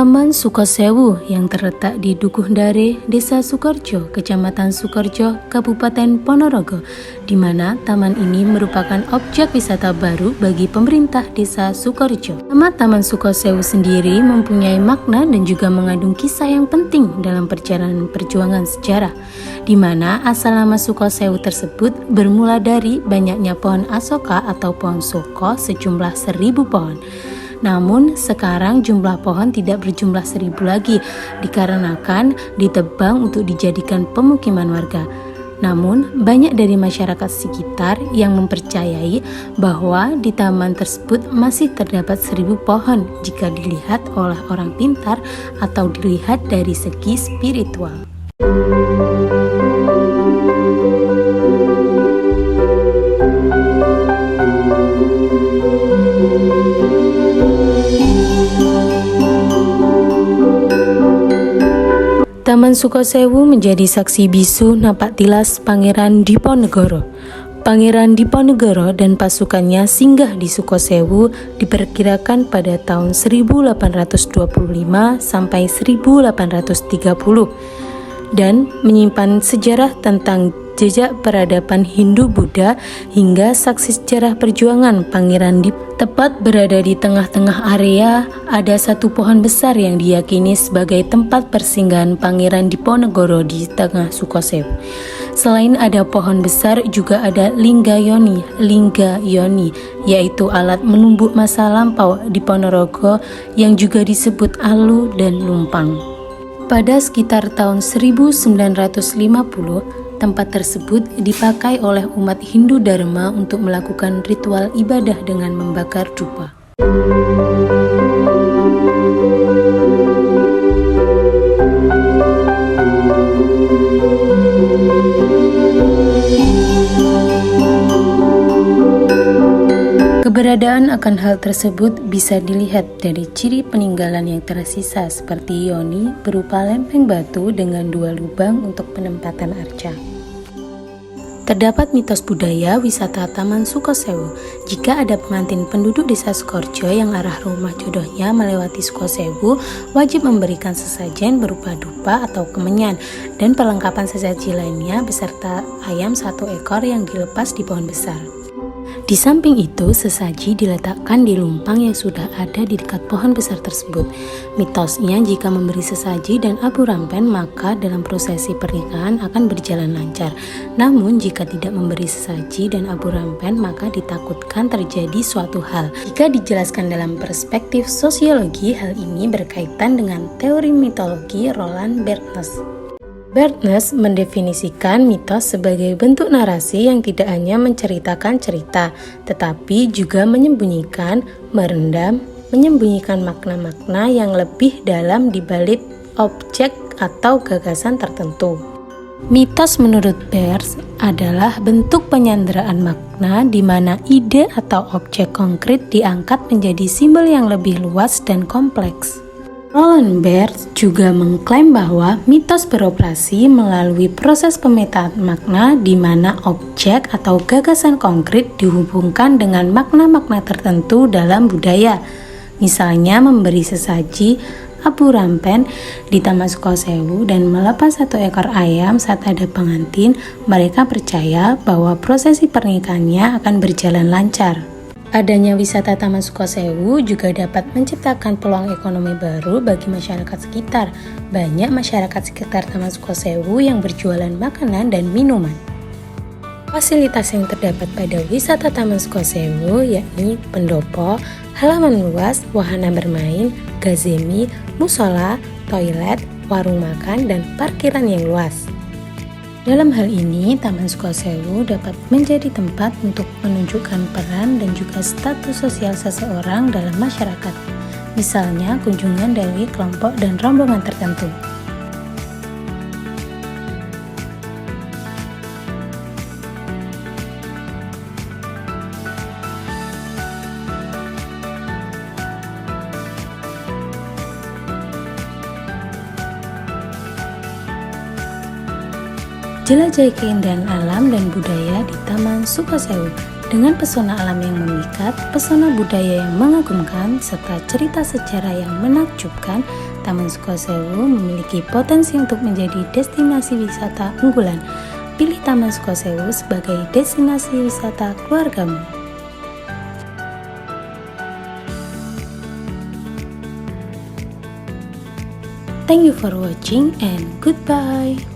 Taman Sukosewu yang terletak di Dukuh Dare, Desa Sukorejo, Kecamatan Sukorejo, Kabupaten Ponorogo, di mana taman ini merupakan objek wisata baru bagi pemerintah Desa Sukorejo. Nama Taman Sukosewu sendiri mempunyai makna dan juga mengandung kisah yang penting dalam perjalanan perjuangan sejarah, di mana asal nama Sukosewu tersebut bermula dari banyaknya pohon asoka atau pohon soko sejumlah 1.000 pohon. Namun sekarang jumlah pohon tidak berjumlah 1.000 lagi dikarenakan ditebang untuk dijadikan pemukiman warga. Namun banyak dari masyarakat sekitar yang mempercayai bahwa di taman tersebut masih terdapat 1.000 pohon jika dilihat oleh orang pintar atau dilihat dari segi spiritual. Taman Sukosewu menjadi saksi bisu napaktilas Pangeran Diponegoro. Pangeran Diponegoro dan pasukannya singgah di Sukosewu diperkirakan pada tahun 1825 sampai 1830 dan menyimpan sejarah tentang jejak peradaban Hindu-Buddha hingga saksi sejarah perjuangan Pangeran Diponegoro. Tepat berada di tengah-tengah area, ada satu pohon besar yang diyakini sebagai tempat persinggahan Pangeran Diponegoro di tengah Sukosewu. Selain ada pohon besar, juga ada lingga yoni, yaitu alat menumbuk masa lampau di Ponorogo yang juga disebut alu dan lumpang. Pada sekitar tahun 1950, tempat tersebut dipakai oleh umat Hindu Dharma untuk melakukan ritual ibadah dengan membakar dupa. Keberadaan akan hal tersebut bisa dilihat dari ciri peninggalan yang tersisa seperti yoni berupa lempeng batu dengan 2 lubang untuk penempatan arca. Terdapat mitos budaya wisata Taman Sukosewu. Jika ada pengantin penduduk desa Sukorejo yang arah rumah jodohnya melewati Sukosewu, wajib memberikan sesajen berupa dupa atau kemenyan dan perlengkapan sesaji lainnya beserta ayam 1 ekor yang dilepas di pohon besar. Di samping itu, sesaji diletakkan di lumpang yang sudah ada di dekat pohon besar tersebut. Mitosnya, jika memberi sesaji dan abu rampen, maka dalam prosesi pernikahan akan berjalan lancar. Namun, jika tidak memberi sesaji dan abu rampen, maka ditakutkan terjadi suatu hal. Jika dijelaskan dalam perspektif sosiologi, hal ini berkaitan dengan teori mitologi Roland Barthes. Barthes mendefinisikan mitos sebagai bentuk narasi yang tidak hanya menceritakan cerita, tetapi juga menyembunyikan, merendam, menyembunyikan makna-makna yang lebih dalam di balik objek atau gagasan tertentu. Mitos menurut Barthes adalah bentuk penyanderaan makna di mana ide atau objek konkret diangkat menjadi simbol yang lebih luas dan kompleks. Roland Barthes juga mengklaim bahwa mitos beroperasi melalui proses pemetaan makna di mana objek atau gagasan konkret dihubungkan dengan makna-makna tertentu dalam budaya. Misalnya memberi sesaji abu rampen di Taman Sukosewu dan melepas 1 ekor ayam saat ada pengantin, mereka percaya bahwa prosesi pernikahannya akan berjalan lancar. Adanya wisata Taman Sukosewu juga dapat menciptakan peluang ekonomi baru bagi masyarakat sekitar. Banyak masyarakat sekitar Taman Sukosewu yang berjualan makanan dan minuman. Fasilitas yang terdapat pada wisata Taman Sukosewu yakni pendopo, halaman luas, wahana bermain, gazebo, musola, toilet, warung makan, dan parkiran yang luas. Dalam hal ini, Taman Sukosewu dapat menjadi tempat untuk menunjukkan peran dan juga status sosial seseorang dalam masyarakat, misalnya kunjungan dari kelompok dan rombongan tertentu. Jelajahi keindahan alam dan budaya di Taman Sukosewu dengan pesona alam yang memikat, pesona budaya yang mengagumkan, serta cerita sejarah yang menakjubkan. Taman Sukosewu memiliki potensi untuk menjadi destinasi wisata unggulan. Pilih Taman Sukosewu sebagai destinasi wisata keluargamu. Thank you for watching and goodbye.